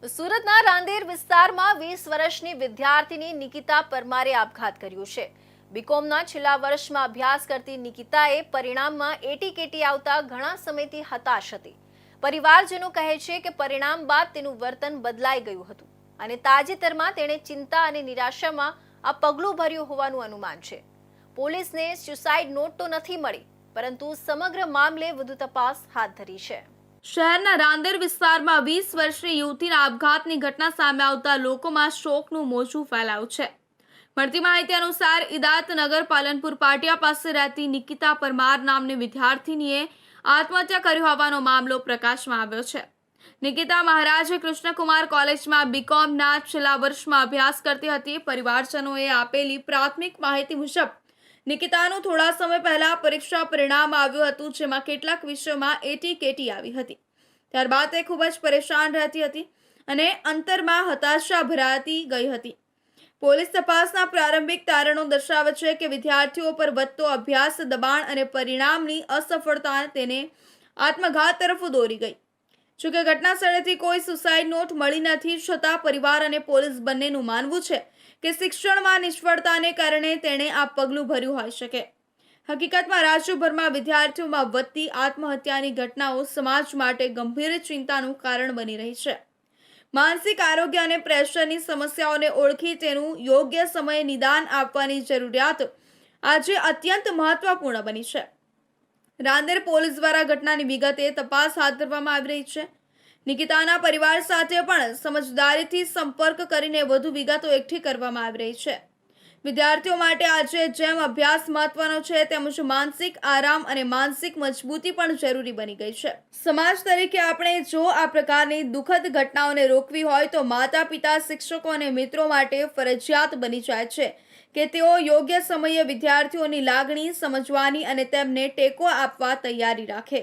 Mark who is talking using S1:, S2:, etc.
S1: સુરતના રાંદેર વિસ્તારમાં 20 વર્ષની વિદ્યાર્થીની નિકિતા પરમારે આપઘાત કર્યો છે। બીકોમના છેલ્લા વર્ષમાં અભ્યાસ કરતી નિકિતાએ પરિણામમાં એટીકેટી આવતા ઘણા સમયથી હતાશ હતી। પરિવારજનો કહે છે કે પરિણામ બાદ તેનું વર્તન બદલાઈ ગયું હતું અને તાજેતરમાં તેણે ચિંતા અને નિરાશામાં આ પગલું ભર્યું હોવાનું અનુમાન છે। પોલીસને સ્યુસાઇડ નોટ તો નથી મળી, પરંતુ સમગ્ર મામલે વધુ તપાસ હાથ ધરી છે।
S2: શહેરના રાંદેર વિસ્તારમાં 20 વર્ષની યુવતીના આપઘાતની ઘટના સામે આવતા લોકોમાં શોકનું મોજું ફેલાયું છે। મળતી માહિતી અનુસાર ઇદાતનગર પાલનપુર પાટિયા પાસે રહેતી નિકિતા પરમાર નામની વિદ્યાર્થીનીએ આત્મહત્યા કરી હોવાનો મામલો પ્રકાશમાં આવ્યો છે। નિકિતા મહારાજ કૃષ્ણકુમાર કોલેજમાં બીકોમના છેલ્લા વર્ષમાં અભ્યાસ કરતી હતી। પરિવારજનોએ આપેલી પ્રાથમિક માહિતી મુજબ નિકિતાનું થોડા સમય પહેલા પરીક્ષા પરિણામ આવ્યું હતું, જેમાં કેટલાક વિષયોમાં એટીકેટી આવી હતી। ત્યારબાદ તે ખૂબ જ પરેશાન રહેતી હતી અને અંતરમાં હતાશા ભરાતી ગઈ હતી। પોલીસ તપાસના પ્રારંભિક તારણો દર્શાવે છે કે વિદ્યાર્થીઓ પર વધતો અભ્યાસ દબાણ અને પરિણામની અસફળતા તેને આત્મઘાત તરફ દોરી ગઈ। જોકે ઘટના સ્થળેથી કોઈ સુસાઇડ નોટ મળી નથી, છતાં પરિવાર અને પોલીસ બંનેનું માનવું છે કે શિક્ષણમાં નિષ્ફળતાને કારણે તેણે આ પગલું ભર્યું હોઈ શકે। હકીકતમાં રાજ્યભરમાં વિદ્યાર્થીઓમાં વધતી આત્મહત્યાની ઘટનાઓ સમાજ માટે ગંભીર ચિંતાનું કારણ બની રહી છે। માનસિક આરોગ્ય અને પ્રેશરની સમસ્યાઓને ઓળખી તેનું યોગ્ય સમયે નિદાન આપવાની જરૂરિયાત આજે અત્યંત મહત્વપૂર્ણ બની છે। રાંદેર પોલીસ દ્વારા ઘટનાની વિગતે તપાસ હાથ ધરવામાં આવી રહી છે। નિકિતાના પરિવાર સાથે પણ સમજદારીથી સંપર્ક કરીને વધુ વિગતો એકઠી કરવામાં આવી રહી છે। વિદ્યાર્થીઓ માટે આજે જેમ અભ્યાસ મહત્વનો છે, તેમજ માનસિક આરામ અને માનસિક મજબૂતી પણ જરૂરી બની ગઈ છે। સમાજ તરીકે આપણે જો આ પ્રકારની દુઃખદ ઘટનાઓને રોકવી હોય તો માતા પિતા, શિક્ષકો અને મિત્રો માટે ફરજિયાત બની જાય છે કે તેઓ યોગ્ય સમયે વિદ્યાર્થીઓની લાગણી સમજવાની અને તેમને ટેકો આપવા તૈયારી રાખે।